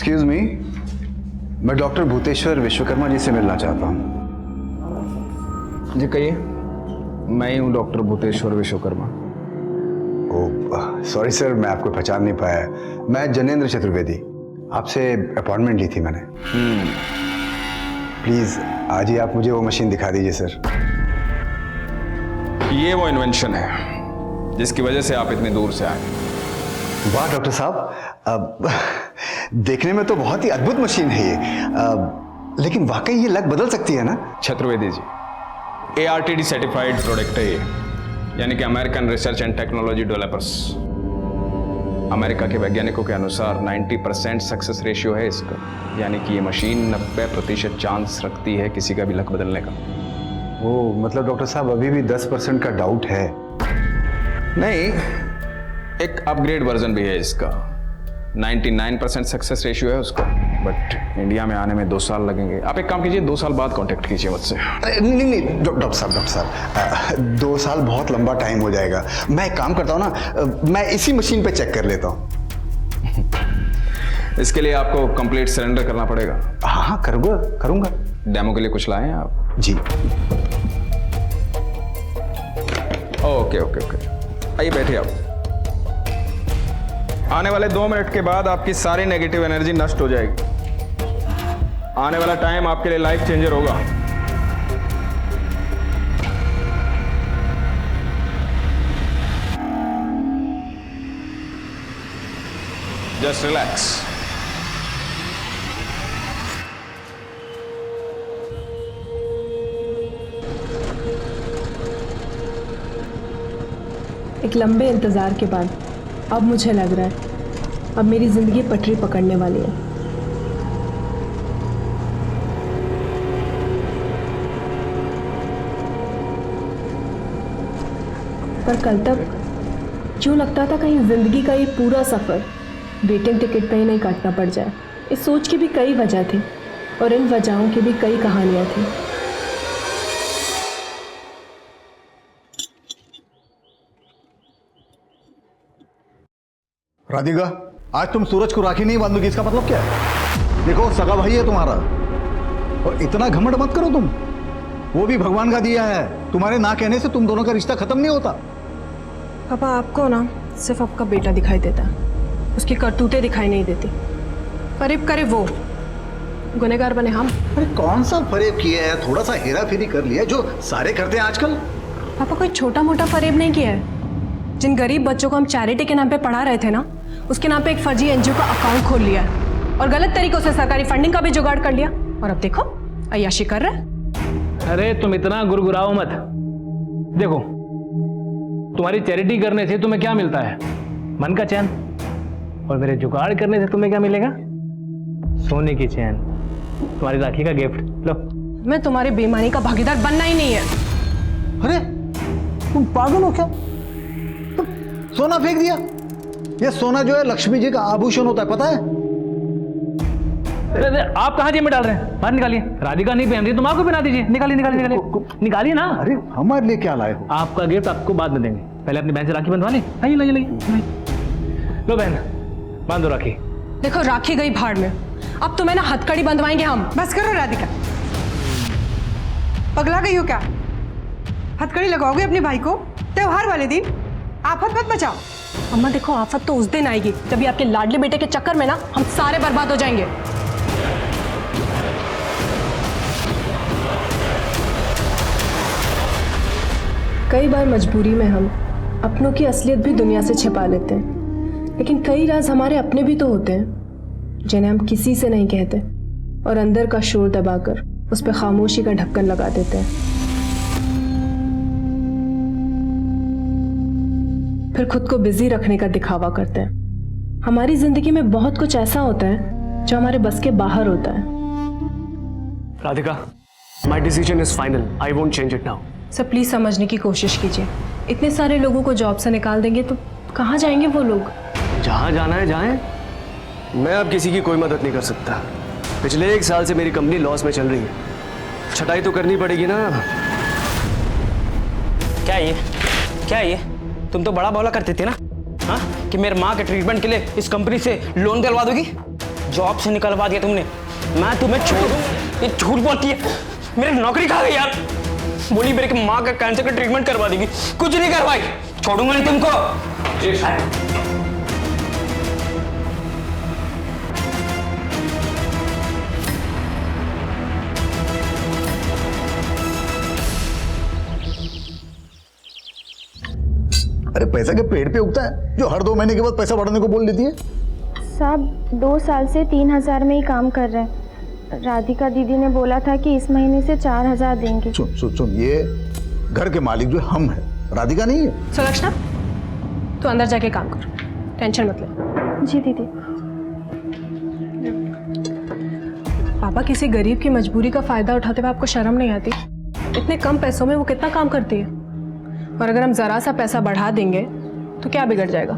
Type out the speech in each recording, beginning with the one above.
Excuse me, मैं doctor Bhuteshwar Vishwakarma ji से मिलना चाहता हूँ। जी कहिए। मैं ही हूँ doctor Bhuteshwar Vishwakarma. Oh sorry sir, मैं आपको पहचान नहीं पाया। मैं जनेंद्र चतुर्वेदी, आपसे अपॉइंटमेंट ली थी मैंने। प्लीज आज ही आप मुझे वो मशीन दिखा दीजिए सर। ये वो इन्वेंशन है जिसकी वजह से आप इतनी दूर से आए। वाह डॉक्टर साहब, देखने में तो बहुत ही अद्भुत मशीन है ये, लेकिन वाकई ये लग बदल सकती है ना? Chaturvedi ji, ARTD certified product है ये, यानी कि American research and technology developers. America के वैज्ञानिकों के अनुसार 90% सक्सेस रेशियो है इसका, यानी कि ये मशीन 90% चांस रखती है किसी का भी लक बदलने का। ओ मतलब डॉक्टर साहब अभी भी 10% का डाउट है? नहीं, एक अपग्रेड वर्जन भी है इसका। 99% सक्सेस रेशियो है उसका, बट इंडिया में आने में 2 साल लगेंगे। आप एक काम कीजिए, 2 साल बाद कांटेक्ट कीजिए मुझसे। नहीं डॉक्टर साहब, 2 साल बहुत लंबा टाइम हो जाएगा। मैं एक काम करता हूँ ना, मैं इसी मशीन पे चेक कर लेता हूँ। इसके लिए आपको कंप्लीट सरेंडर करना पड़ेगा। हाँ करूँगा। डेमो के लिए कुछ लाए हैं आप? जी। ओके, आइए बैठिए आप। आने वाले 2 मिनट के बाद आपकी सारी नेगेटिव एनर्जी नष्ट हो जाएगी। आने वाला टाइम आपके लिए लाइफ चेंजर होगा। Just relax. एक लंबे इंतजार के बाद अब मुझे लग रहा है अब मेरी जिंदगी पटरी पकड़ने वाली है। पर कल तक क्यों लगता था कहीं जिंदगी का ये पूरा सफर वेटिंग टिकट पे ही नहीं काटना पड़ जाए। इस सोच की भी कई वजह थी और इन वजहों की भी कई कहानियां थी। राधिका, आज तुम सूरज को राखी नहीं बांधोगी, इसका मतलब क्या है? देखो सगा भाई है तुम्हारा, और इतना घमंड मत करो तुम। वो भी भगवान का दिया है, तुम्हारे ना कहने से तुम दोनों का रिश्ता खत्म नहीं होता। पापा आपको ना सिर्फ आपका बेटा दिखाई देता है, उसकी करतूतें दिखाई नहीं देती। फरेब करे वो, गुनहगार बने हम। अरे कौन सा फरेब किया है? थोड़ा सा हेरा फेरी कर लिया, जो सारे करते हैं आजकल। पापा कोई छोटा मोटा फरेब नहीं किया है। जिन गरीब बच्चों को हम चैरिटी के नाम पे पढ़ा रहे थे ना, उसके नाम पे एक फर्जी NGO का अकाउंट खोल लिया है और गलत तरीकों से सरकारी फंडिंग का भी जुगाड़ कर लिया, और अब देखो अय्याशी कर रहा है। अरे तुम इतना गुरगुराओ मत। देखो, तुम्हारी चैरिटी करने से तुम्हें क्या मिलता है? मन का चैन। और मेरे जुगाड़ करने से तुम्हें क्या मिलेगा? सोने की चैन, तुम्हारी राखी का गिफ्ट। लो। मैं तुम्हारी बेईमानी का भागीदार बनना ही नहीं है। अरे तुम पागल हो क्या? तुम सोना फेंक दिया। ये सोना जो है लक्ष्मी जी का आभूषण होता है, पता है? अरे आप कहाँ जेब में डाल रहे हैं? बाहर निकालिए। राधिका नहीं पहन रही, तुम आपको पहना दीजिए। निकालिए ना। अरे हमारे लिए क्या लाए हो? आपका गिफ्ट आपको बाद में देंगे, पहले अपनी बहन से राखी बंधवा ले। लाइए। लो बहन, बांधो राखी। देखो राखी गई भाड़ में, अब तुम्हें ना हथकड़ी बंधवाएंगे हम। बस करो राधिका, पगला गई हो क्या? हथकड़ी लगाओगे अपने भाई को त्योहार वाले दिन? आफत मत मचाओ। अम्मा देखो, आफत तो उस दिन आएगी जब भी आपके लाडले बेटे के चक्कर में ना हम सारे बर्बाद हो जाएंगे। कई बार मजबूरी में हम अपनों की असलियत भी दुनिया से छिपा लेते हैं, लेकिन कई राज हमारे अपने भी तो होते हैं जिन्हें हम किसी से नहीं कहते और अंदर का शोर दबाकर उस पर खामोशी का ढक्कन लगा देते हैं। फिर खुद को बिजी रखने का दिखावा करते हैं। हमारी जिंदगी में बहुत कुछ ऐसा होता है जो हमारे बस के बाहर होता है। Radhika, my decision is final. I won't change it now. Sir please समझने की कोशिश कीजिए। इतने सारे लोगों को जॉब से निकाल देंगे तो कहाँ जाएंगे वो लोग? जहां जाना है जाएं। मैं अब किसी की कोई मदद नहीं कर सकता। पिछले 1 साल से मेरी कंपनी लॉस में चल रही है, छटाई तो करनी पड़ेगी ना। क्या ये तुम तो बड़ा बौला करती थी ना, हाँ, कि मेरे माँ के ट्रीटमेंट के लिए इस कंपनी से लोन दिलवा दोगी। जॉब से निकलवा दिया तुमने, मैं तुम्हें छोड़ूंगा? ये झूठ बोलती है, मेरी नौकरी खा गई यार। बोली मेरी माँ का कैंसर का ट्रीटमेंट करवा देगी, कुछ नहीं करवाई। छोड़ूंगा नहीं तुमको। अरे पैसा के पेड़ पे उगता है जो हर 2 महीने के बाद पैसा बढ़ाने को बोल देती है? साहब 2 साल से 3,000 में ही काम कर रहे हैं। राधिका दीदी ने बोला था कि इस महीने से 4,000 देंगे। सुन सुन सुन, ये घर के मालिक जो हम हैं, राधिका नहीं है। सुलक्षणा, तू अंदर जाके काम कर, टेंशन मत ले। जी दीदी। पापा, किसी गरीब की मजबूरी का फायदा उठाते हुए आपको शर्म नहीं आती? इतने कम पैसों में वो कितना काम करती है, और अगर हम जरा सा पैसा बढ़ा देंगे तो क्या बिगड़ जाएगा?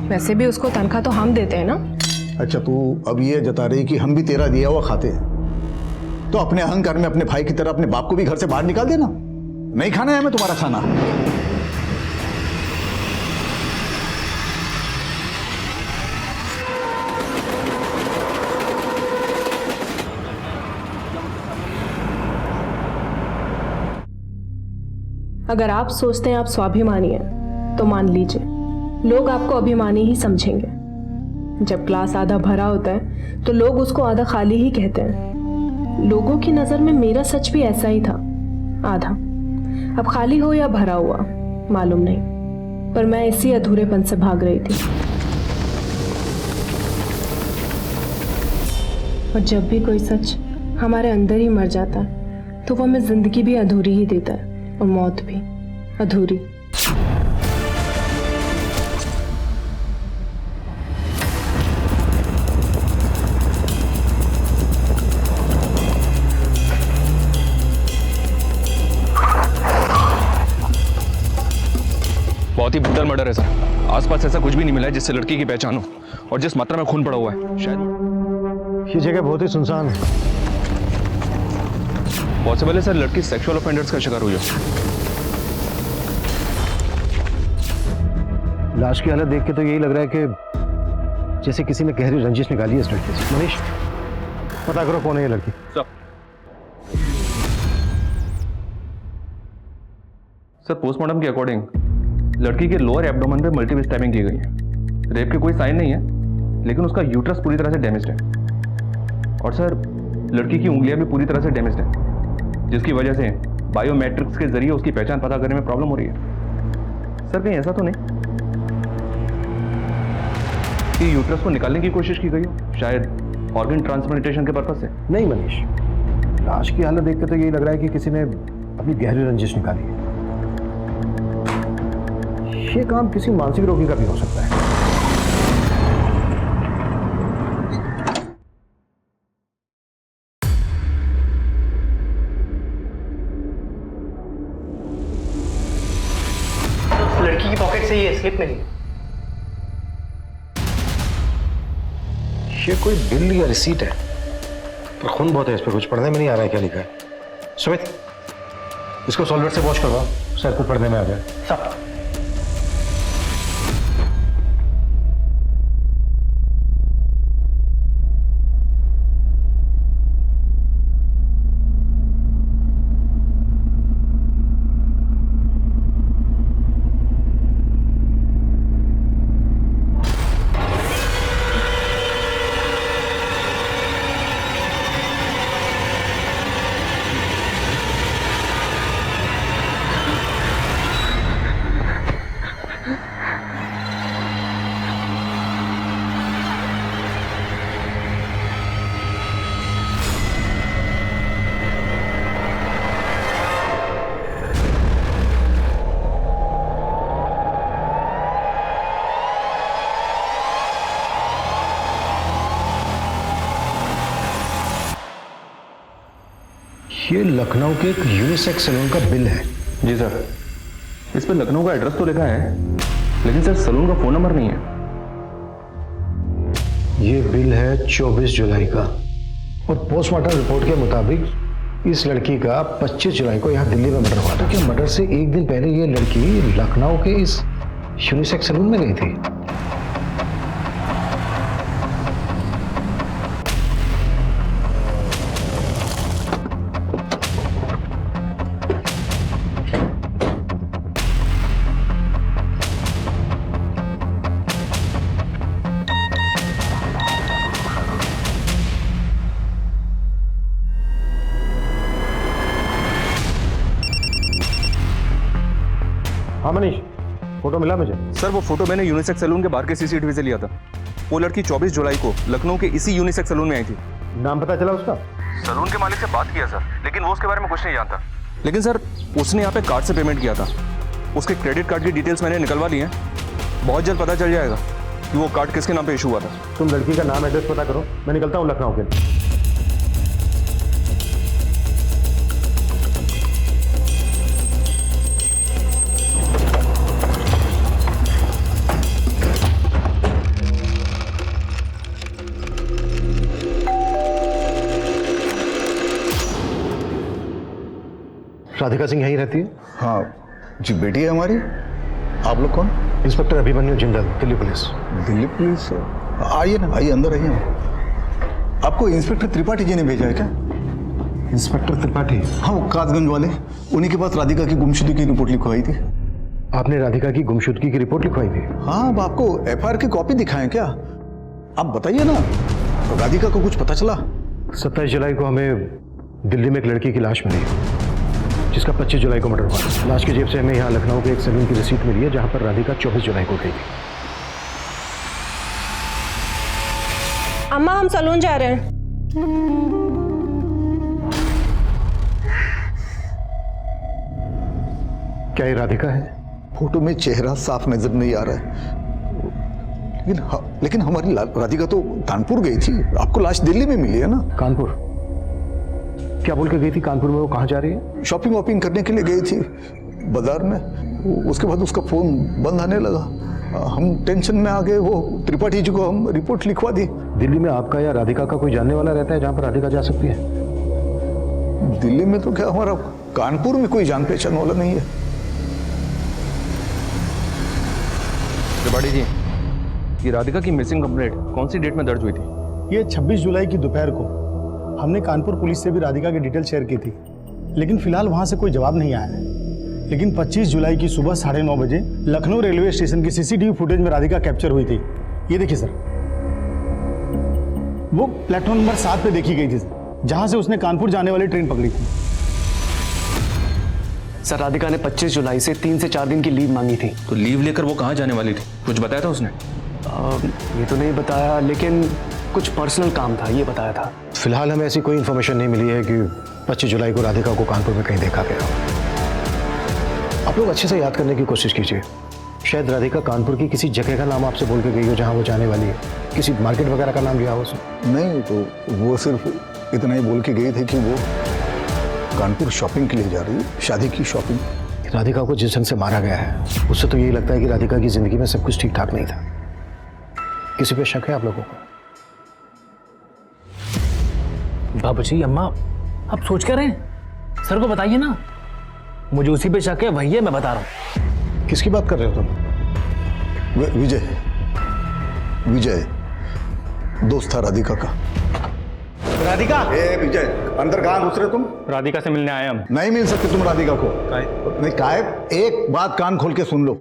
वैसे भी उसको तनख्वाह तो हम देते हैं ना। अच्छा, तू अब ये जता रही कि हम भी तेरा दिया हुआ खाते हैं, तो अपने अहंकार में अपने भाई की तरह अपने बाप को भी घर से बाहर निकाल देना। नहीं खाना है हमें तुम्हारा खाना। अगर आप सोचते हैं आप स्वाभिमानी हैं तो मान लीजिए, लोग आपको अभिमानी ही समझेंगे। जब ग्लास आधा भरा होता है तो लोग उसको आधा खाली ही कहते हैं। लोगों की नज़र में मेरा सच भी ऐसा ही था, आधा। अब खाली हो या भरा हुआ मालूम नहीं, पर मैं इसी अधूरेपन से भाग रही थी। और जब भी कोई सच हमारे अंदर ही मर जाता है तो वो हमें जिंदगी भी अधूरी ही देता है, और मौत भी अधूरी। बहुत ही ब्रूटल मर्डर है सर। आसपास ऐसा कुछ भी नहीं मिला है जिससे लड़की की पहचान हो, और जिस मात्रा में खून पड़ा हुआ है, शायद ये जगह बहुत ही सुनसान है। पॉसिबल है सर लड़की सेक्सुअल ऑफेंडर्स का शिकार हुई हो। लाश की हालत देख के तो यही लग रहा है कि जैसे किसी ने गहरी रंजिश निकाली है इस लड़के से। मनीष, पता करो कौन है ये लड़की। सर पोस्टमार्टम के अकॉर्डिंग लड़की के लोअर एब्डोमेन पे मल्टीपल स्टैबिंग की गई है। रेप के कोई साइन नहीं है, लेकिन उसका यूट्रस पूरी तरह से डैमेज्ड है। और सर लड़की की उंगलियां भी पूरी तरह से डैमेज्ड है, जिसकी वजह से बायोमेट्रिक्स के जरिए उसकी पहचान पता करने में प्रॉब्लम हो रही है। सर कहीं ऐसा तो नहीं कि यूट्रस को निकालने की कोशिश की गई हो, शायद ऑर्गन ट्रांसप्लांटेशन के पर्पज से? नहीं मनीष, लाश की हालत देख के तो यही लग रहा है कि किसी ने अपनी गहरी रंजिश निकाली है। ये काम किसी मानसिक रोगी का भी हो सकता है। लड़की की पॉकेट से ये स्लिप मिली। ये कोई बिल या रिसीट है, पर खून बहुत है इस पर, कुछ पढ़ने में नहीं आ रहा है क्या लिखा है। सुमित, इसको सॉल्वेट से वॉश करवाओ, शायद कुछ पढ़ने में आ जाए। सब ये लखनऊ के एक यूनिसेक्स सैलून का बिल है। जी सर, इस पर लखनऊ का एड्रेस तो लिखा है, लेकिन सर सैलून का फोन नंबर नहीं है। ये बिल है 24 जुलाई का, और पोस्टमार्टम रिपोर्ट के मुताबिक इस लड़की का 25 जुलाई को यहाँ दिल्ली में मर्डर हुआ था। क्या मर्डर से एक दिन पहले ये लड़की लखनऊ के इस यूनिसेक्स सैलून में गई थी? हाँ मनीष, फोटो मिला मुझे। सर वो फोटो मैंने यूनिसेक्स सैलून के बाहर के सीसीटीवी से लिया था। वो लड़की 24 जुलाई को लखनऊ के इसी यूनिसेक्स सैलून में आई थी। नाम पता चला उसका? सैलून के मालिक से बात किया सर, लेकिन वो उसके बारे में कुछ नहीं जानता। लेकिन सर उसने यहाँ पे कार्ड से पेमेंट किया था। उसके क्रेडिट कार्ड की डिटेल्स मैंने निकलवा ली हैं। बहुत जल्द पता चल जाएगा कि वो कार्ड किसके नाम पे इशू हुआ था। तुम लड़की का नाम एड्रेस पता करो, मैं निकलता हूँ लखनऊ के लिए। राधिका सिंह यहीं रहती है? हाँ जी, बेटी है हमारी। आप लोग कौन? Inspector Abhimanyu Jindal, Delhi police. Delhi police? आइए ना, आइए अंदर आइए। आपको इंस्पेक्टर त्रिपाठी जी ने भेजा है क्या? इंस्पेक्टर त्रिपाठी? हाँ, वो कासगंज वाले, उन्हीं के पास राधिका की गुमशुदगी की रिपोर्ट लिखवाई थी। आपने राधिका की गुमशुदगी की रिपोर्ट लिखवाई थी? हाँ, अब आपको एफआईआर की कॉपी दिखाएं क्या? आप बताइए ना, राधिका को कुछ पता चला? 27 जुलाई को हमें दिल्ली में एक लड़की की लाश मिली जिसका 25 जुलाई को मर्डर हुआ। लाश की जेब से हमें यहाँ लखनऊ के एक सैलून की रिसीट मिली है जहाँ पर राधिका 24 जुलाई को गई थी। अम्मा हम सैलून जा रहे हैं। क्या ये राधिका है? फोटो में चेहरा साफ नजर नहीं आ रहा है, लेकिन हमारी राधिका तो कानपुर गई थी। आपको लाश दिल्ली में मिली है ना? कानपुर? क्या बोल के गई थी कानपुर में? वो कहाँ जा रही है? शॉपिंग वॉपिंग करने के लिए गई थी बाजार में। उसके बाद उसका फोन बंद आने लगा। हम टेंशन में आ गए। वो त्रिपाठी जी को हम रिपोर्ट लिखवा दी। दिल्ली में आपका या राधिका का कोई जानने वाला रहता है जहाँ पर राधिका जा सकती है? दिल्ली में तो क्या, हमारा कानपुर में कोई जान पहचान वाला नहीं है। त्रिपाठी जी, ये राधिका की मिसिंग कंप्लेंट कौन सी डेट में दर्ज हुई थी? ये 26 जुलाई की दोपहर को हमने कानपुर पुलिस से भी राधिका की डिटेल शेयर की थी, लेकिन फिलहाल वहां से कोई जवाब नहीं आया है। लेकिन 25 जुलाई की सुबह 9:30 बजे लखनऊ रेलवे स्टेशन की सीसीटीवी फुटेज में राधिका कैप्चर हुई थी। ये देखिए सर, वो प्लेटफॉर्म नंबर 7 पे देखी गई थी जहां से उसने कानपुर जाने वाली ट्रेन पकड़ी थी। सर राधिका ने 25 जुलाई से 3 से 4 दिन की लीव मांगी थी। तो लीव लेकर वो कहाँ जाने वाली थी? कुछ बताया था उसने? ये तो नहीं बताया, लेकिन कुछ पर्सनल काम था ये बताया था। फिलहाल हमें ऐसी कोई इन्फॉर्मेशन नहीं मिली है कि 25 जुलाई को राधिका को कानपुर में कहीं देखा गया। आप लोग अच्छे से याद करने की कोशिश कीजिए। शायद राधिका कानपुर की किसी जगह का नाम आपसे बोल के गई हो जहाँ वो जाने वाली है। किसी मार्केट वगैरह का नाम लिया हो उसने? नहीं, तो वो सिर्फ इतना ही बोल के गई थी कि वो कानपुर शॉपिंग के लिए जा रही है, शादी की शॉपिंग। राधिका को जिस ढंग से मारा गया है उससे तो यही लगता है कि राधिका की जिंदगी में सब कुछ ठीक ठाक नहीं था। किसी पे शक है आप लोगों को? बाबूजी, अम्मा, आप सोच कर रहे हैं? सर को बताइए ना। मुझे उसी पे शक है, वही है, मैं बता रहा हूँ। किसकी बात कर रहे हो तुम? विजय दोस्त था राधिका का। राधिका? विजय, अंदर कहाँ घुस रहे तुम? राधिका से मिलने आए हम। नहीं मिल सकते तुम राधिका को। नहीं, कायब एक बात कान खोल के सुन लो।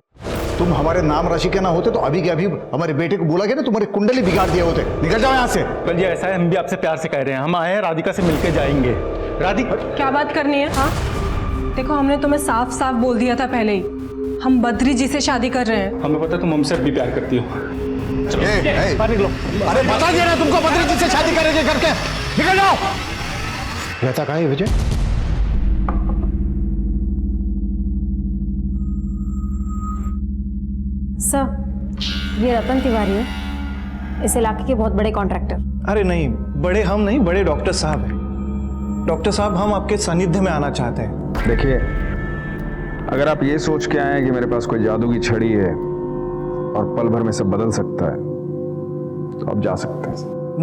तुम हमारे नाम राशि के ना होते तो अभी के अभी हमारे बेटे को बोला गया ना, तुम्हारे कुंडली बिगाड़ दिए होते। निकल जाओ यहाँ से। कल जी ऐसा है, हम भी आपसे प्यार से कह रहे हैं, हम आए हैं राधिका से मिलके जाएंगे। राधिका? क्या बात करनी है? हाँ देखो, हमने तुम्हें साफ साफ बोल दिया था पहले ही, हम बद्री जी से शादी कर रहे हैं। हमें पता तुम हमसे भी प्यार करती हो। अरे बता दे रहा तुमको बद्री जी से शादी करेंगे करके। निकल जाओ। रहता कहाँ है विजय? सर, ये रतन तिवारी है, इस इलाके के बहुत बड़े कॉन्ट्रैक्टर। अरे नहीं, बड़े हम नहीं, बड़े डॉक्टर साहब हैं। डॉक्टर साहब, हम आपके सानिध्य में आना चाहते हैं। देखिए, अगर आप ये सोच के आए हैं कि मेरे पास कोई जादू की छड़ी है और पल भर में सब बदल सकता है, तो आप जा सकते हैं।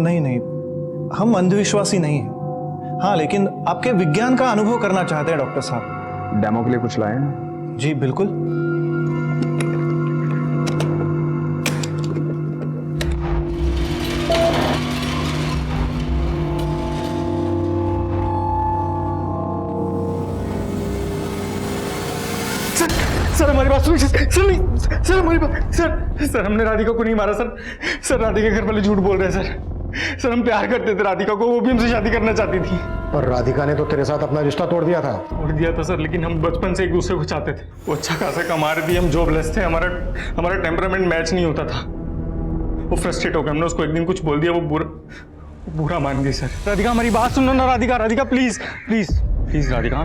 नहीं नहीं, हम अंधविश्वासी नहीं हैं। हाँ, लेकिन आपके विज्ञान का अनुभव करना चाहते हैं डॉक्टर साहब। डेमो के लिए कुछ लाए हैं? जी बिल्कुल। सर हमारी बात सुनिए। सर नहीं, सर हमारी बात। सर हमने राधिका को नहीं मारा सर। सर राधिका के घर वाले झूठ बोल रहे हैं सर। सर हम प्यार करते थे राधिका को, वो भी हमसे शादी करना चाहती थी। पर राधिका ने तो तेरे साथ अपना रिश्ता तोड़ दिया था। तोड़ दिया था सर, लेकिन हम बचपन से एक दूसरे को चाहते थे। वो अच्छा खासा कमा रही थी, हम जॉबलेस थे, हमारा टेम्परामेंट मैच नहीं होता था। वो फ्रस्ट्रेट हो गया, हमने उसको एक दिन कुछ बोल दिया, वो बुरा मान गई सर। राधिका हमारी बात सुनो ना, Radhika please please please Radhika,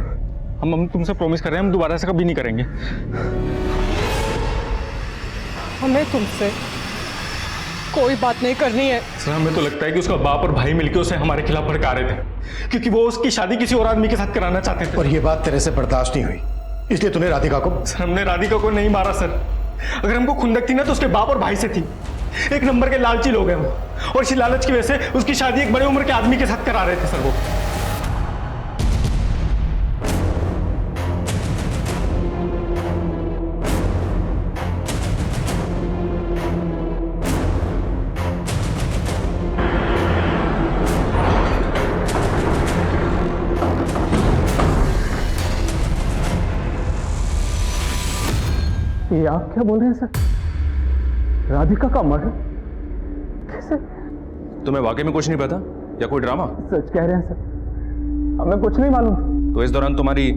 हम तुमसे प्रॉमिस कर रहे हैं, हम दोबारा ऐसा कभी नहीं करेंगे। हमें तुमसे कोई बात नहीं करनी है। सर हमें तो लगता है कि उसका बाप और भाई मिलकर उसे हमारे खिलाफ भड़का रहे थे, क्योंकि वो उसकी शादी किसी और आदमी के साथ कराना चाहते थे। और ये बात तेरे से बर्दाश्त नहीं हुई, इसलिए तूने राधिका को। सर हमने राधिका को नहीं मारा सर, अगर हमको खुंदक थी ना तो उसके बाप और भाई से थी। एक नंबर के लालची लोग हैं वो, और इसी लालच की वजह से उसकी शादी एक बड़े उम्र के आदमी के साथ करा रहे थे सर वो। ये आप क्या बोल रहे हैं सर? राधिका का मर्डर कैसे? तुम्हें वाकई में कुछ नहीं पता या कोई ड्रामा? सच कह रहे हैं सर, हमें कुछ नहीं मालूम। तो इस दौरान तुम्हारी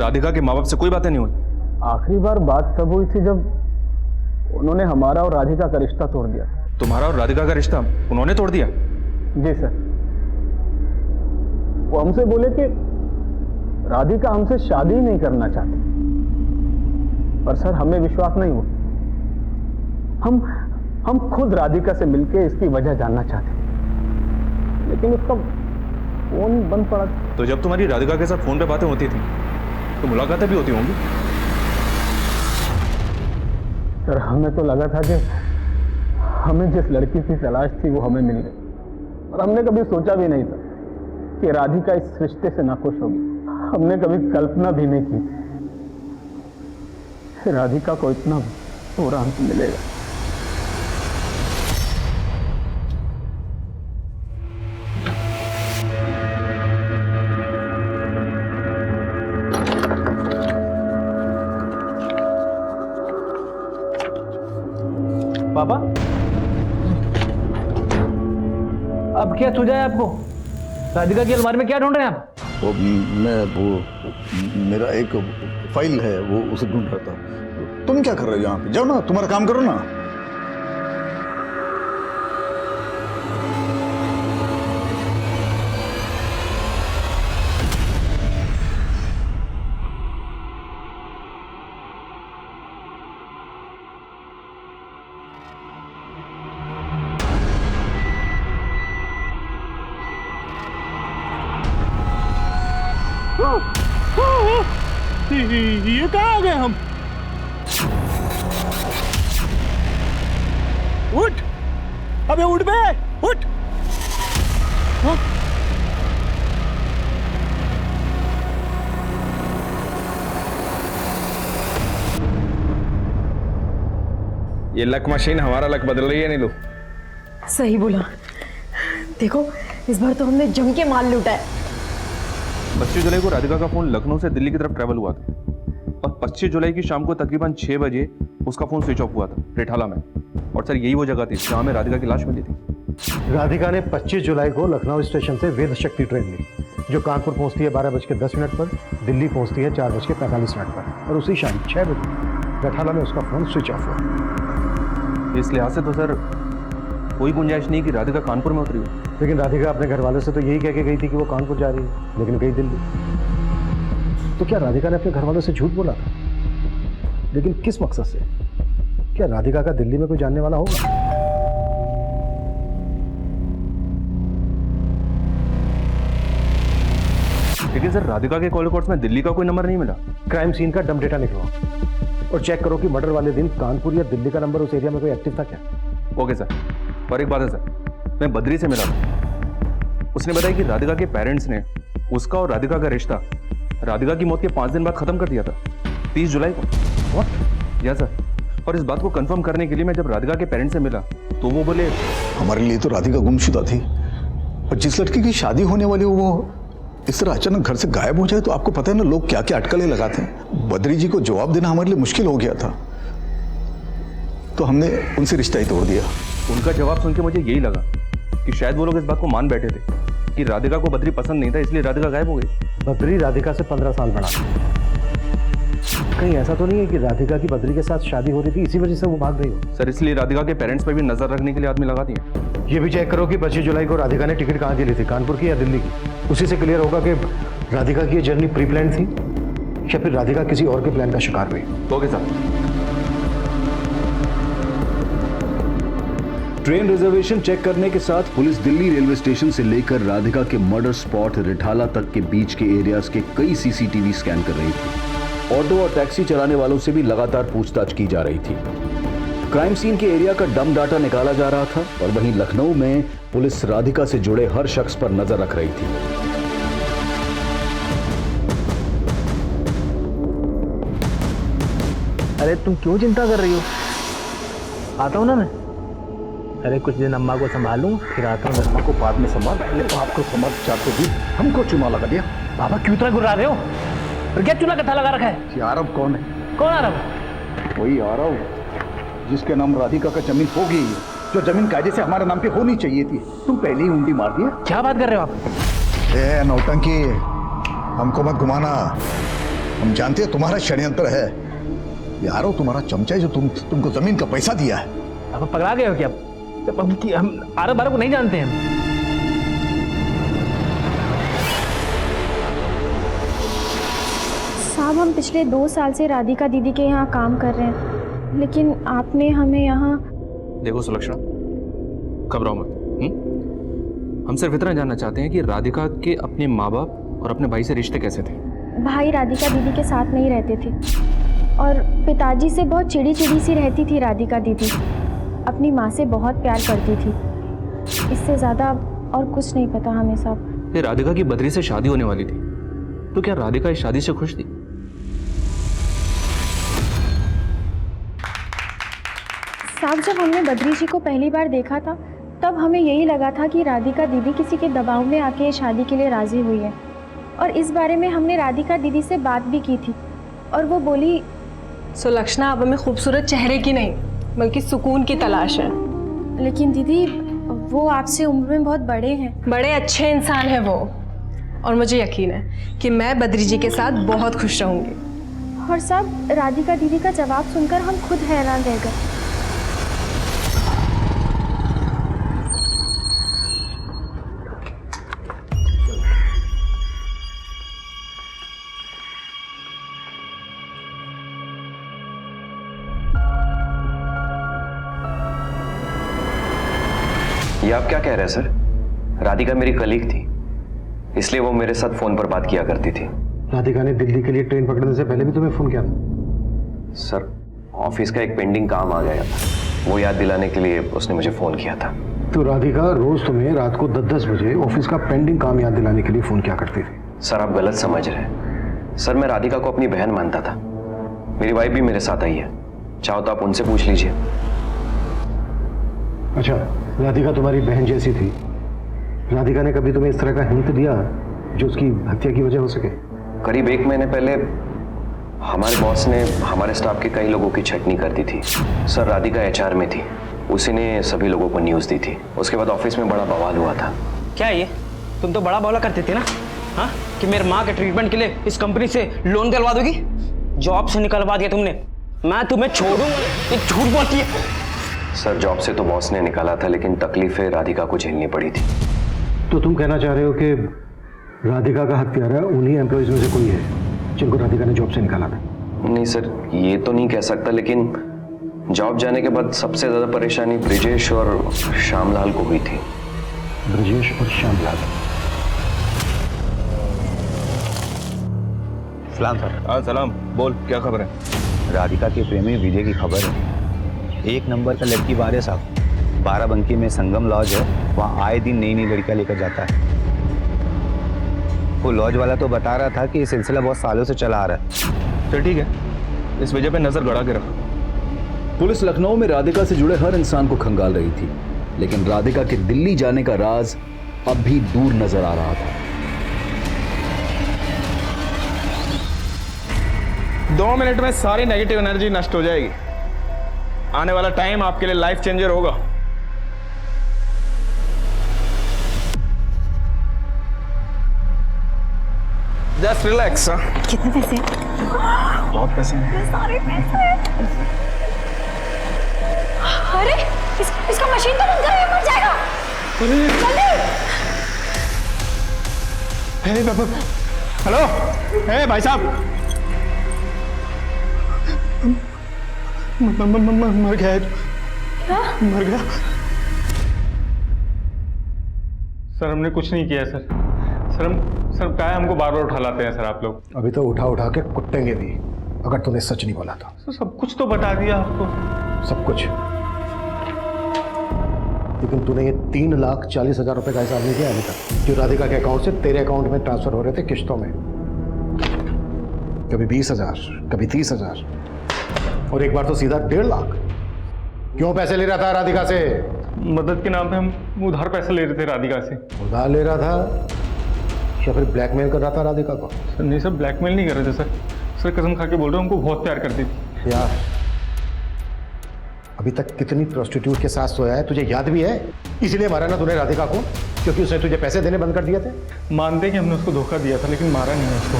राधिका के माँ बाप से कोई बातें नहीं हुई? आखिरी बार बात तब हुई थी जब उन्होंने हमारा और राधिका का रिश्ता तोड़ दिया। तुम्हारा और राधिका का रिश्ता उन्होंने तोड़ दिया? जी सर, वो हमसे बोले कि राधिका हमसे शादी नहीं करना चाहती, पर सर हमें विश्वास नहीं हुआ। हम खुद राधिका से मिलके इसकी वजह जानना चाहते, लेकिन उसका फोन बंद पड़ा। तो जब तुम्हारी राधिका के साथ फोन पे बातें होती थी तो मुलाकातें भी होती होंगी? सर हमें तो लगा था कि हमें जिस लड़की की तलाश थी वो हमें मिल गई, और हमने कभी सोचा भी नहीं था कि राधिका इस रिश्ते से नाखुश होगी। हमने कभी कल्पना भी नहीं की कि राधिका को इतना बुरा अंत मिलेगा। पापा, अब क्या सूझा है आपको? राधिका की अलमारी में क्या ढूंढ रहे हैं आप? मेरा एक फाइल है, वो उसे ढूंढ रहा था। तुम क्या कर रहे हो यहाँ पे? जाओ ना, तुम्हारा काम करो ना। ये कहाँ आ गए हम? उठ, अबे उठ बे, उठ। हाँ? ये लक मशीन हमारा लक बदल रही है नीलू। सही बोला। देखो इस बार तो हमने जम के माल लूटा है। 25 जुलाई को राधिका का फोन लखनऊ से दिल्ली की तरफ ट्रैवल हुआ था, और 25 जुलाई की शाम को तकरीबन 6 बजे उसका फोन स्विच ऑफ हुआ था रेठाला में। और सर यही वो जगह थी जहां में राधिका की लाश मिली थी। राधिका ने 25 जुलाई को लखनऊ स्टेशन से वेद शक्ति ट्रेन ली, जो कानपुर पहुंचती है 12:10 पर, दिल्ली पहुंचती है 4:45 पर, और उसी शाम 6 बजे रेठाला में उसका फोन स्विच ऑफ हुआ। इस लिहाज से तो सर कोई गुंजाइश नहीं कि राधिका कानपुर में उतरी हो। लेकिन राधिका अपने घर वालों से तो यही कह के गई थी कि वो कानपुर जा रही है, लेकिन गई दिल्ली। तो क्या राधिका ने अपने घर वालों से झूठ बोला था? लेकिन किस मकसद से? क्या राधिका का दिल्ली में कोई जानने वाला होगा? लेकिन सर राधिका के कॉल रिकॉर्ड्स में दिल्ली का कोई नंबर नहीं मिला। क्राइम सीन का डम डेटा निकलवाओ और चेक करो कि मर्डर वाले दिन कानपुर या दिल्ली का नंबर उस एरिया में कोई एक्टिव था क्या। Okay sir. और एक बात है सर, मैं बद्री से मिला था, उसने बताया कि राधिका के पेरेंट्स ने उसका और राधिका का रिश्ता राधिका की मौत के 5 दिन बाद खत्म कर दिया था, 30 जुलाई को। व्हाट? या सर। और इस बात को कंफर्म करने के लिए मैं जब राधिका के पेरेंट्स से मिला तो वो बोले, हमारे लिए तो राधिका गुमशुदा थी, और जिस लड़की की शादी होने वाली हो वो इस तरह अचानक घर से गायब हो जाए तो आपको पता है ना लोग क्या क्या अटकलें लगाते हैं। बद्री जी को जवाब देना हमारे लिए मुश्किल हो गया था, तो हमने उनसे रिश्ता ही तोड़ दिया। उनका जवाब सुन के मुझे यही लगा कि शायद वो लोग इस बात को मान बैठे थे कि राधिका को बद्री पसंद नहीं था, इसलिए राधिका गायब हो गई। बद्री राधिका से 15 साल बड़ा था। कहीं ऐसा तो नहीं है कि राधिका की बद्री के साथ शादी हो रही थी, इसी वजह से वो भाग गई हो? सर, इसलिए राधिका के पेरेंट्स पे भी नजर रखने के लिए आदमी लगा दिए। ये भी चेक करो कि 25 जुलाई को राधिका ने टिकट कहाँ की ली थी, कानपुर की या दिल्ली की। उसी से क्लियर होगा कि राधिका की ये जर्नी प्री प्लान थी या फिर राधिका किसी और के प्लान का शिकार हुई। Okay sir. Train reservation check करने के साथ पुलिस दिल्ली रेलवे स्टेशन से लेकर राधिका के मर्डर स्पॉट रिठाला तक के बीच के एरियाज के कई सीसीटीवी स्कैन कर रही थी। ऑटो और टैक्सी चलाने वालों से भी लगातार पूछताछ की जा रही थी। क्राइम सीन के एरिया का डम डाटा निकाला जा रहा था और वहीं लखनऊ में पुलिस राधिका से जुड़े हर शख्स पर नजर रख रही थी। अरे तुम क्यों चिंता कर रही हो? आता हूँ ना मैं। अरे कुछ दिन अम्मा को संभालूं, फिर आता हूँ। अम्मा को बाद में संभाल, पहले तो आपको समाचार तो दी, हमको चुना लगा दिया। बाबा क्यों इतना गुर्रा रहे हो? और क्या चूल्हा कथा लगा रखा है? ये आरव कौन है? कौन आरव? वही आरव जिसके नाम राधिका का जमीन होगी, जो जमीन कायदे से हमारे नाम पे होनी चाहिए थी। तुम पहले ही उंडी मार दिया। क्या बात कर रहे हो आप? ए नौटंकी, हमको मत घुमाना। हम जानते हैं तुम्हारा षड्यंत्र है। ये आरव तुम्हारा चमचा है जो तुमको जमीन का पैसा दिया है। आप पकड़ा गए हो क्या? हम आरव बारव को नहीं जानते हैं। साहब, हम पिछले 2 साल से राधिका दीदी के यहाँ काम कर रहे हैं, लेकिन आपने हमें यहाँ। देखो सुलक्षणा, घबराओ मत। हम सिर्फ इतना जानना चाहते हैं कि राधिका के अपने माँ बाप और अपने भाई से रिश्ते कैसे थे? भाई राधिका दीदी के साथ नहीं रहते थे और पिताजी से बहुत चिड़ी चिड़ी सी रहती थी राधिका दीदी। अपनी माँ से बहुत प्यार करती थी, इससे ज़्यादा और कुछ नहीं पता हमें साहब। ये राधिका की बद्री से शादी होने वाली थी, तो क्या राधिका इस शादी से खुश थी? साहब, जब हमने बद्री जी को पहली बार देखा था तब हमें यही लगा था कि राधिका दीदी किसी के दबाव में आके शादी के लिए राज़ी हुई है। और इस बारे में हमने राधिका दीदी से बात भी की थी और वो बोली, सुलक्षणा, अब हमें खूबसूरत चेहरे की नहीं बल्कि सुकून की तलाश है। लेकिन दीदी वो आपसे उम्र में बहुत बड़े हैं। बड़े अच्छे इंसान हैं वो, और मुझे यकीन है कि मैं बद्री जी के साथ बहुत खुश रहूँगी। और साहब, राधिका दीदी का जवाब सुनकर हम खुद हैरान रह गए। ये आप क्या कह रहे हैं सर? राधिका मेरी कलीग थी, इसलिए वो मेरे साथ फोन पर बात किया करती थी। राधिका ने दिल्ली के लिए ट्रेन पकड़ने से पहले भी तुम्हें फोन किया था? सर, ऑफिस का एक पेंडिंग काम आ गया था, वो याद दिलाने के लिए उसने मुझे फोन किया था। तो राधिका रोज तुम्हें रात को 10-10 बजे ऑफिस का पेंडिंग काम याद दिलाने के लिए फोन किया करती थी? सर, आप गलत समझ रहे हैं। सर, मैं राधिका को अपनी बहन मानता था। मेरी वाइफ भी मेरे साथ आई है, चाहो तो आप उनसे पूछ लीजिए। अच्छा, राधिका तुम्हारी बहन जैसी थी। राधिका ने कभी तुम्हें इस तरह का हिंट दिया जो उसकी हत्या की वजह हो सके? करीब 1 महीने पहले हमारे बॉस ने हमारे स्टाफ के कई लोगों की छटनी कर दी थी। सर, राधिका HR में थी, उसी ने सभी लोगों को न्यूज़ दी थी। उसके बाद ऑफिस में बड़ा बवाल हुआ था। क्या ये तुम तो बड़ा बवाल करते थे ना, हाँ, कि मेरे माँ के ट्रीटमेंट के लिए इस कंपनी से लोन दिलवा दोगी? जॉब से निकलवा दिया तुमने, मैं तुम्हें छोड़ूंगा। ये झूठ बोलती है। सर, जॉब से तो बॉस ने निकाला था, लेकिन तकलीफें राधिका को झेलनी पड़ी थी। तो तुम कहना चाह रहे हो कि राधिका का हत्यारा उन्हीं एम्प्लॉयज में से कोई है जिनको राधिका ने जॉब से निकाला था? नहीं सर, ये तो नहीं कह सकता, लेकिन जॉब जाने के बाद सबसे ज्यादा परेशानी ब्रिजेश और श्यामलाल को हुई थी। ब्रिजेश और श्यामलाल? सलाम सर। हाँ सलाम, बोल क्या खबर है? राधिका के प्रेमी विजय की खबर है। 1 नंबर का लड़की बार है साहब। 12बंकी में संगम लॉज है, वहाँ आए दिन नई नई लड़कियाँ लेकर जाता है। वो लॉज वाला तो बता रहा था कि ये सिलसिला बहुत सालों से चला आ रहा है। चल ठीक है, इस वजह पे नजर गड़ा के रख। पुलिस लखनऊ में राधिका से जुड़े हर इंसान को खंगाल रही थी, लेकिन राधिका के दिल्ली जाने का राज अब भी दूर नजर आ रहा था। 2 मिनट में सारी नेगेटिव एनर्जी नष्ट हो जाएगी। आने वाला टाइम आपके लिए लाइफ चेंजर होगा। Just relax. कितने पैसे? बहुत पैसे हैं। सारे पैसे। अरे इसका मशीन तो बंद कर, मर जाएगा। हेलो, हे भाई साहब, मर गया है। मर गया। सर हमने कुछ नहीं किया सर। सर क्या हमको बार बार उठा लाते हैं सर आप लोग? अभी तो उठा उठा के कुटेंगे भी अगर तूने सच नहीं बोला था। सर सब कुछ तो बता दिया आपको। सब कुछ, लेकिन तूने ये 3,40,000 रुपए का हिसाब नहीं किया अभी तक, जो राधिका के अकाउंट से तेरे अकाउंट में ट्रांसफर हो रहे थे किश्तों में। कभी 20,000, कभी 30,000 और एक बार तो सीधा 1.5 लाख। क्यों पैसे ले रहा था राधिका से? मदद के नाम पे हम उधार पैसे ले रहे थे राधिका से। उधार ले रहा था या फिर ब्लैकमेल कर रहा था राधिका को? सर नहीं सर, ब्लैकमेल नहीं कर रहे थे सर। सर कसम खा के बोल रहा हूँ, हमको बहुत प्यार करती थी। यार अभी तक कितनी प्रोस्टिट्यूट के साथ सोया है तुझे याद भी है? इसलिए मारा ना तूने राधिका को क्योंकि उसने तुझे पैसे देने बंद कर दिए थे? मानते कि हमने उसको धोखा दिया था, लेकिन मारा नहीं है उसको।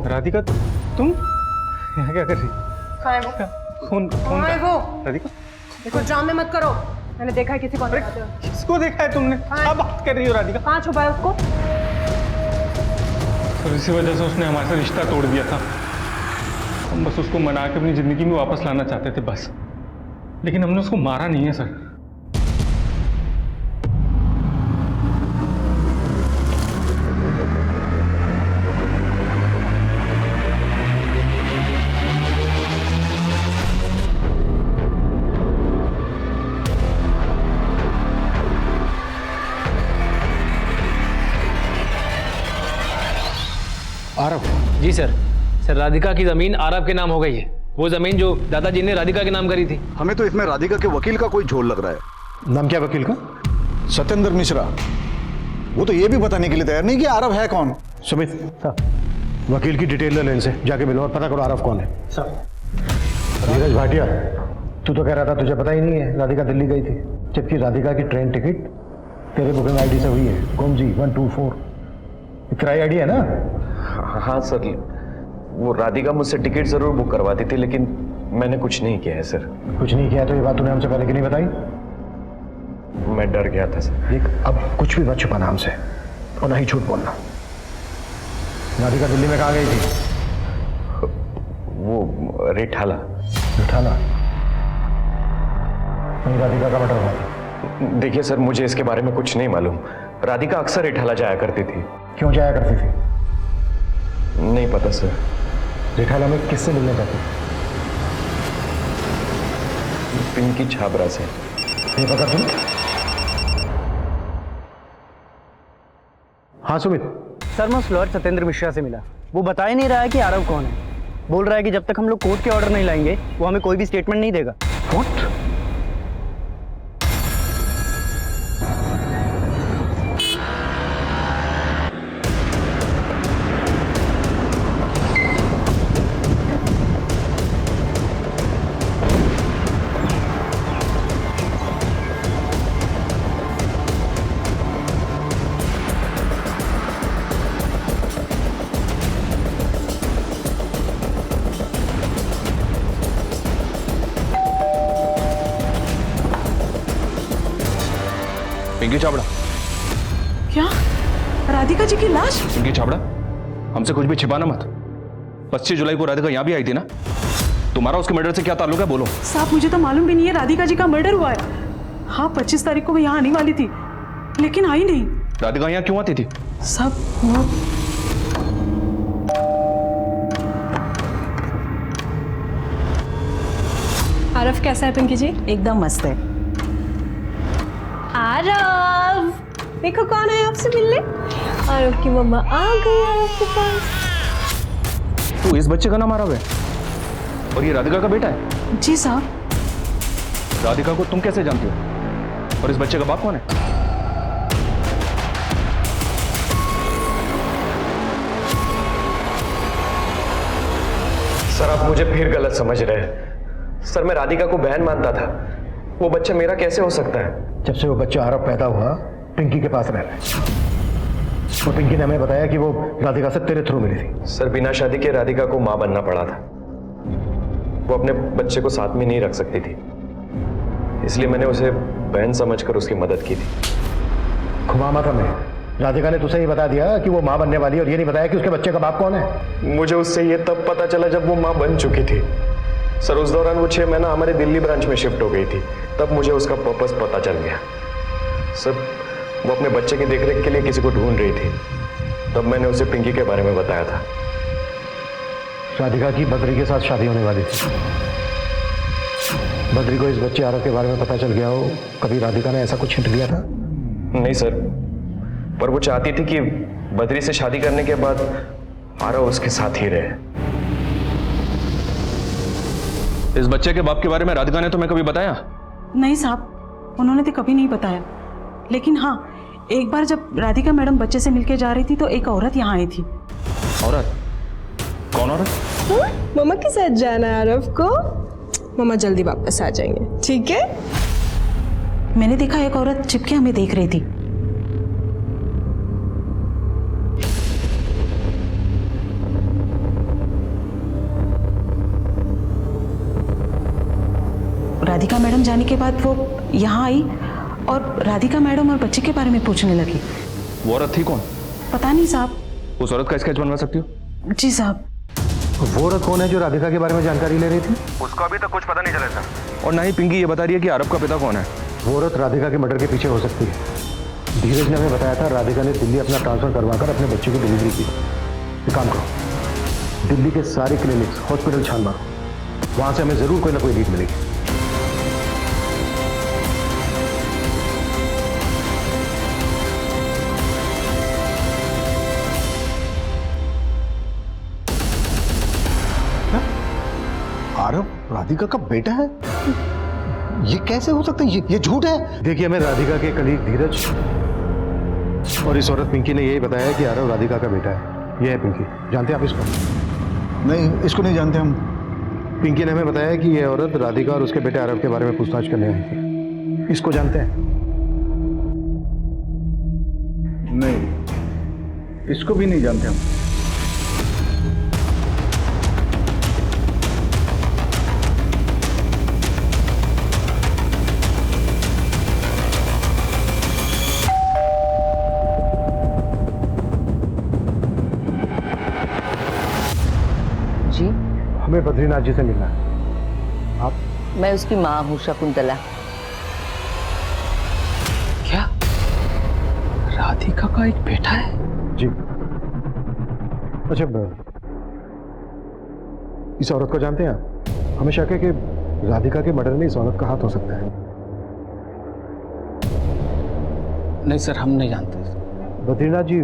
राधिका तुम यहाँ क्या कर रही? कहाँ है वो? कौन कहाँ है वो? राधिका देखो ड्रामे मत करो, मैंने देखा है किसी को। किसको देखा है तुमने? क्या बात कर रही हो राधिका? कहाँ छुपा है उसको? सर इसी वजह से उसने हमारे साथ रिश्ता तोड़ दिया था। हम बस उसको मना के अपनी जिंदगी में वापस लाना चाहते थे बस, लेकिन हमने उसको मारा नहीं है सर। आरव? जी सर। सर राधिका की जमीन आरव के नाम हो गई है, वो जमीन जो दादाजी ने राधिका के नाम करी थी। हमें तो इसमें राधिका के वकील का कोई झोल लग रहा है। नाम क्या वकील का? सत्येंद्र मिश्रा। वो तो ये भी बताने के लिए तैयार नहीं कि आरव है कौन। सुमित वकील की डिटेल ले इनसे, जाके मिलो और पता करो आरव कौन है। नीरज भाटिया, तू तो कह रहा था तुझे पता ही नहीं है राधिका दिल्ली गई थी, जबकि राधिका की ट्रेन टिकट तेरे बुकिंग आईडी से हुई है, कोमजी 124। किराया आईडी है ना? हाँ सर, वो राधिका मुझसे टिकट जरूर बुक करवाती थी, लेकिन मैंने कुछ नहीं किया है सर। कुछ नहीं किया तो ये बात तूने हमसे पहले क्यों नहीं बताई? मैं डर गया था सर। देख अब कुछ भी मत छुपाना हमसे और ना ही झूठ बोलना। राधिका दिल्ली में कहाँ गई थी? वो रिठाला। रिठाला? वहीं राधिका का मर्डर हुआ था। देखिए सर, मुझे इसके बारे में कुछ नहीं मालूम। राधिका अक्सर रिठाला जाया करती थी। क्यों जाया करती थी? नहीं पता सर। रिठाला में किससे मिलने जाती? पिंकी छाबरा से। ये पता तुम? हाँ सुमित। सर मैं उस लॉयर सत्येंद्र मिश्रा से मिला, वो बता ही नहीं रहा है कि आरव कौन है। बोल रहा है कि जब तक हम लोग कोर्ट के ऑर्डर नहीं लाएंगे वो हमें कोई भी स्टेटमेंट नहीं देगा। व्हाट? पिंकी छाबड़ा। क्या? राधिका जी की लाश? पिंकी छाबड़ा, हमसे कुछ भी छिपाना मत। 25 जुलाई को राधिका यहाँ भी आई थी ना? तुम्हारा उसके मर्डर से क्या ताल्लुक है, बोलो। साहब मुझे तो मालूम भी नहीं है राधिका जी का मर्डर हुआ है। हाँ 25 तारीख को वो यहाँ आने वाली थी, लेकिन आई नहीं। राधिका यहाँ क्यों आती थी? सब वो आरव कैसा है पिंकी जी? एकदम मस्त है। आरव देखो कौन है आपसे मिलने। आरव की मम्मा आ गई आरव के पास। तो इस बच्चे का नाम आरव है और ये राधिका का बेटा है? जी साहब। राधिका को तुम कैसे जानती हो और इस बच्चे का बाप कौन है? सर आप मुझे फिर गलत समझ रहे हैं। सर मैं राधिका को बहन मानता था, वो बच्चा मेरा कैसे हो सकता है? जब से वो बच्चा आरव पैदा हुआ पिंकी के पास रह रहा है। और पिंकी ने हमें बताया कि वो राधिका से तेरे थ्रू मिली थी। सर बिना शादी के राधिका को मां बनना पड़ा था। वो अपने बच्चे को साथ में नहीं रख सकती थी, इसलिए मैंने उसे बहन समझकर उसकी मदद की थी। घुमा मत हमें। राधिका ने तुझे ये बता दिया कि वो मां बनने वाली है और ये नहीं बताया कि उसके बच्चे का बाप कौन है। मुझे उससे ये तब पता चला जब वो मां बन चुकी थी। सर उस दौरान वो 6 महीना हमारे दिल्ली ब्रांच में शिफ्ट हो गई थी, तब मुझे उसका पर्पस पता चल गया। सर वो अपने बच्चे की देखरेख के लिए किसी को ढूंढ रही थी, तब मैंने उसे पिंकी के बारे में बताया था। राधिका की बद्री के साथ शादी होने वाली थी। बद्री को इस बच्चे आरव के बारे में पता चल गया हो, कभी राधिका ने ऐसा कुछ हिंट दिया था? नहीं सर, पर वो चाहती थी कि बद्री से शादी करने के बाद आरव उसके साथ ही रहे। इस बच्चे के बाप के बारे में राधिका ने तुम्हें कभी बताया? नहीं साहब, उन्होंने तो कभी नहीं बताया। लेकिन हाँ, एक बार जब राधिका मैडम बच्चे से मिलके जा रही थी तो एक औरत यहाँ आई थी। औरत? कौन औरत? मम्मा के साथ जाना है आरव को। मम्मा जल्दी वापस आ जाएंगे, ठीक है? मैंने देखा एक औरत चिपके हमें देख रही थी। राधिका मैडम जाने के बाद वो यहाँ आई और राधिका मैडम और बच्चे के बारे में पूछने लगी। वो औरत थी कौन? पता नहीं साहब। उस औरत का स्केच बनवा सकती हो? जी साहब। वो औरत कौन है जो राधिका के बारे में जानकारी ले रही थी? उसको अभी तक कुछ पता नहीं चला था। और ना ही पिंकी ये बता रही है कि आरव का पिता कौन है। वो औरत राधिका के मर्डर के पीछे हो सकती है। धीरज ने हमें बताया था राधिका ने दिल्ली अपना ट्रांसफर करवाकर अपने बच्चे की डिलीवरी की। एक काम करो, दिल्ली के सारे क्लिनिक्स, हॉस्पिटल छान मारो, वहां से हमें जरूर कोई ना कोई लीड मिलेगी। आरव राधिका का बेटा है? ये कैसे हो सकता है? ये झूठ है। देखिए, हमें राधिका के कलीग धीरज और इस औरत पिंकी ने यही बताया कि आरव राधिका का बेटा है। ये है पिंकी, जानते हैं आप इसको? नहीं, इसको नहीं जानते हम। पिंकी ने हमें बताया कि यह औरत राधिका और उसके बेटे आरव के बारे में पूछताछ करने आई थी। इसको जानते हैं? नहीं, इसको भी नहीं जानते हम। हमें बद्रीनाथ जी से मिलना है। आप? मैं उसकी माँ हूँ, शकुंतला। क्या राधिका का एक बेटा है? जी। अच्छा, इस औरत को जानते हैं आप? हमें शक है कि राधिका के मर्डर में इस औरत का हाथ हो सकता है। नहीं सर, हम नहीं जानते। बद्रीनाथ जी,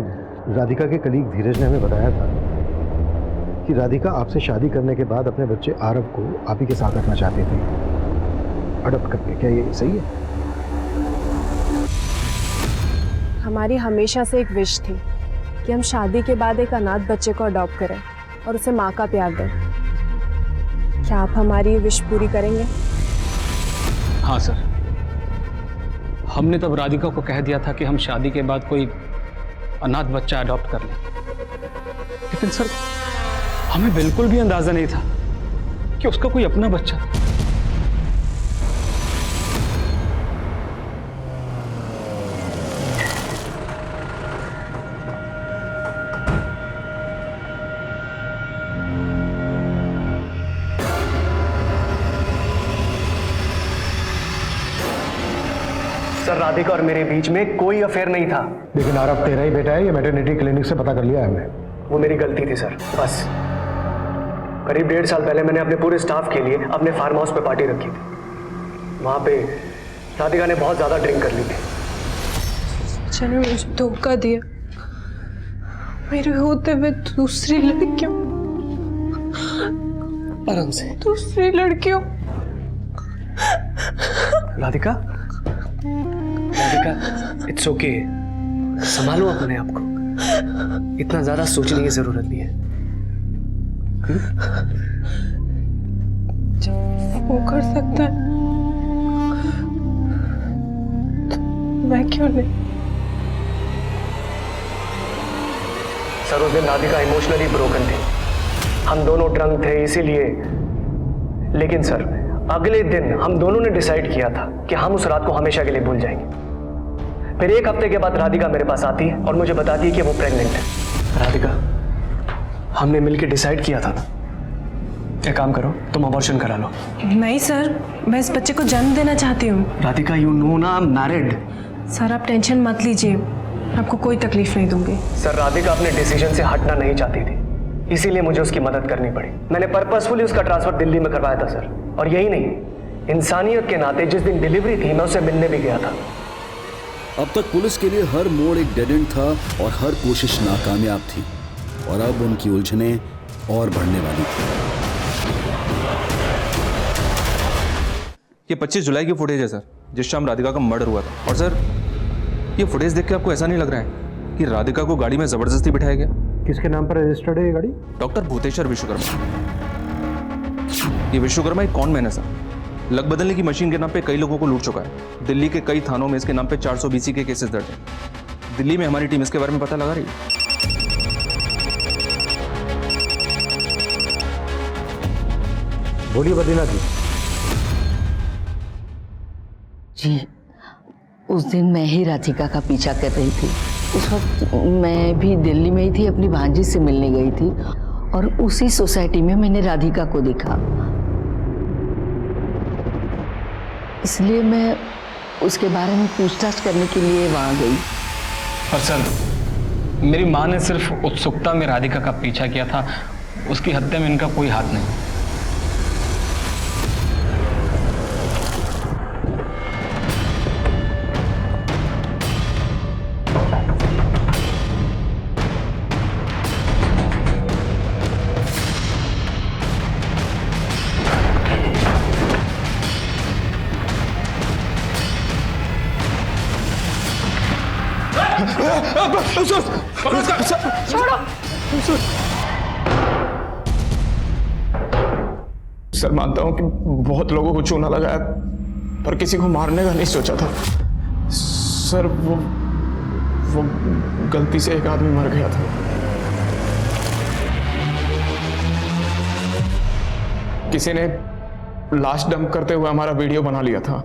राधिका के कलीग धीरज ने हमें बताया था कि राधिका आपसे शादी करने के बाद अपने बच्चे आरव को आप ही के साथ रखना चाहती थी, अडॉप्ट करके। क्या ये सही है? हमारी हमेशा से एक विश थी कि हम शादी के बाद एक अनाथ बच्चे को अडॉप्ट करें और उसे माँ का प्यार दें। क्या आप हमारी ये विश पूरी करेंगे? हाँ सर, हमने तब राधिका को कह दिया था कि हम शादी के बाद कोई अनाथ बच्चा अडॉप्ट कर लें, लेकिन सर हमें बिल्कुल भी अंदाजा नहीं था कि उसका कोई अपना बच्चा था। सर राधिका और मेरे बीच में कोई अफेयर नहीं था। लेकिन आरव तेरा ही बेटा है, ये मैटरनिटी क्लिनिक से पता कर लिया है हमने। वो मेरी गलती थी सर, बस। करीब 1.5 साल पहले मैंने अपने पूरे स्टाफ के लिए अपने फार्म हाउस पे पार्टी रखी थी। वहाँ पे राधिका ने बहुत ज़्यादा ड्रिंक कर ली थी। चलो, मुझे धोखा दिया। मेरे होते हुए दूसरी लड़कियों, आराम से। दूसरी लड़कियों। Radhika, it's okay. संभालो अपने आप को, इतना ज्यादा सोचने की जरूरत नहीं है। वो कर सकता है, मैं क्यों नहीं? सर उस दिन राधिका इमोशनली ब्रोकन थी, हम दोनों ड्रंक थे इसीलिए। लेकिन सर अगले दिन हम दोनों ने डिसाइड किया था कि हम उस रात को हमेशा के लिए भूल जाएंगे। फिर 1 हफ्ते के बाद राधिका मेरे पास आती है और मुझे बताती है कि वो प्रेग्नेंट है। राधिका, हमने मिलकर डिसाइड किया था ना, एक काम करो तुम अबॉर्शन करा लो। नहीं सर, मैं इस बच्चे को जन्म देना चाहती हूँ। राधिका यू नो ना, आई एम मैरिड। सर आप टेंशन मत लीजिए, आपको कोई तकलीफ नहीं दूंगी। सर राधिका अपने डिसीजन से हटना नहीं चाहती थी, इसीलिए मुझे उसकी मदद करनी पड़ी। मैंने पर्पसफुली उसका ट्रांसफर दिल्ली में करवाया था सर। और यही नहीं, इंसानियत के नाते जिस दिन डिलीवरी थी मैं उससे मिलने भी गया था। अब तक पुलिस के लिए हर मोड़ एक डेड एंड था और हर कोशिश नाकामयाब थी, और अब उनकी उलझनें और बढ़ने वाली थी। ये 25 जुलाई की फुटेज है सर, जिस शाम राधिका का मर्डर हुआ था। और सर ये फुटेज देख के आपको ऐसा नहीं लग रहा है कि राधिका को गाड़ी में जबरदस्ती बिठाया गया? किसके नाम पर रजिस्टर्ड है ये गाड़ी? डॉक्टर भूतेश्वर विश्वकर्मा। ये विश्वकर्मा एक कॉन मैन है सर, लग बदलने की मशीन के नाम पे कई लोगों को लूट चुका है। दिल्ली के कई थानों में इसके नाम पे 400 BC के केसेस दर्ज हैं। दिल्ली में हमारी टीम इसके बारे में पता लगा रही है। बोलिए बद्रीनाथ जी। जी, उस दिन मैं ही राधिका का पीछा कर रही थी। उस वक्त मैं भी दिल्ली में ही थी, अपनी भांजी से मिलने गई थी, और उसी सोसाइटी में मैंने राधिका को देखा। इसलिए मैं उसके बारे में पूछताछ करने के लिए वहां गई। और सर मेरी माँ ने सिर्फ उत्सुकता में राधिका का पीछा किया था, उसकी हत्या में इनका कोई हाथ नहीं। सर मानता हूं कि बहुत लोगों को चूना लगाया, पर किसी को मारने का नहीं सोचा था सर। वो गलती से एक आदमी मर गया था। किसी ने लाश डंप करते हुए हमारा वीडियो बना लिया था,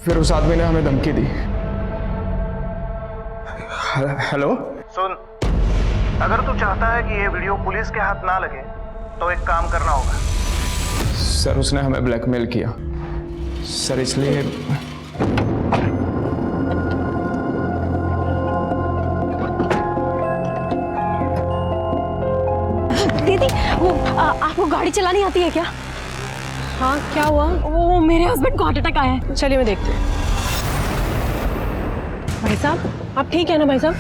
फिर उस आदमी ने हमें धमकी दी। हेलो सुन, अगर तू चाहता है कि ये वीडियो पुलिस के हाथ ना लगे तो एक काम करना होगा। सर उसने हमें ब्लैकमेल किया सर, इसलिए दीदी वो आपको गाड़ी चलानी आती है क्या? हाँ क्या हुआ? वो मेरे हस्बैंड को हार्ट अटैक आया है। चलिए मैं देखती हूँ। भाई साहब आप ठीक है ना? भाई साहब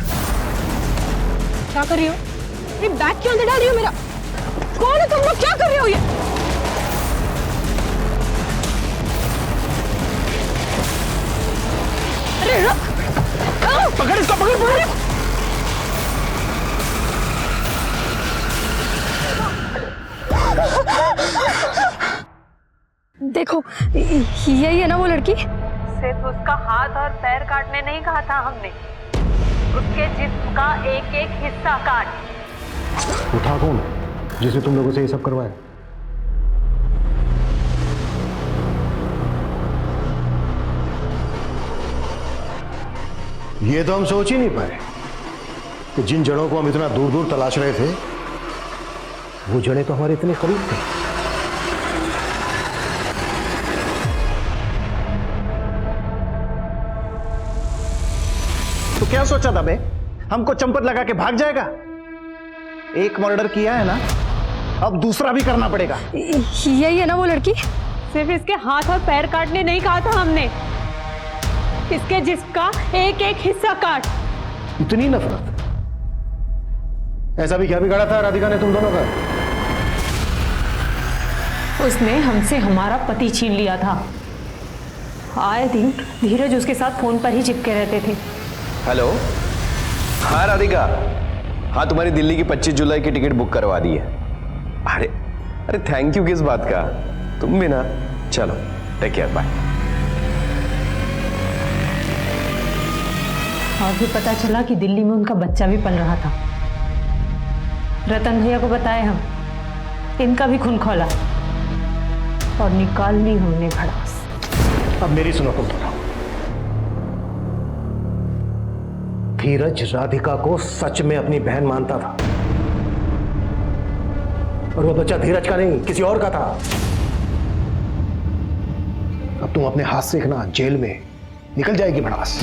क्या कर रही हो? ये बैग क्यों अंदर डाल रही हो मेरा? कौन है तुम लोग? क्या कर रही हो ये? अरे पकड़ इसको, पकड़। देखो यही है ना वो लड़की? सिर्फ उसका हाथ और पैर काटने नहीं कहा था हमने, उसके जिस्म का एक एक हिस्सा काट। वो था कौन जिसे तुम लोगों से ये सब करवाया? ये तो हम सोच ही नहीं पाए कि जिन जड़ों को हम इतना दूर दूर तलाश रहे थे, वो जड़ें तो हमारे इतने करीब थे। तो क्या सोचा था बे? हमको चंपत लगा के भाग जाएगा? एक मर्डर किया है ना, अब दूसरा भी करना पड़ेगा। यही है ना वो लड़की? सिर्फ इसके हाथ और पैर काटने नहीं कहा था हमने, इसके जिस्म का एक एक हिस्सा काट। इतनी नफरत? ऐसा भी क्या बिगाड़ा था राधिका ने तुम दोनों का? उसने हमसे हमारा पति छीन लिया था। आए दिन धीरज उसके साथ फोन पर ही चिपके रहते थे। हेलो, हाँ राधिका, हाँ तुम्हारी दिल्ली की 25 जुलाई की टिकट बुक करवा दी है। अरे अरे थैंक यू किस बात का, तुम भी ना। चलो टेक केयर, बाय। और भी पता चला कि दिल्ली में उनका बच्चा भी पल रहा था। रतन भैया को बताए हम, इनका भी खून खोला और निकाल ली हमने भड़ास। अब मेरी सुनो तुम दोनों। धीरज राधिका को सच में अपनी बहन मानता था, और वो बच्चा धीरज का नहीं किसी और का था। अब तुम अपने हाथ से ना जेल में निकल जाएगी भड़ास।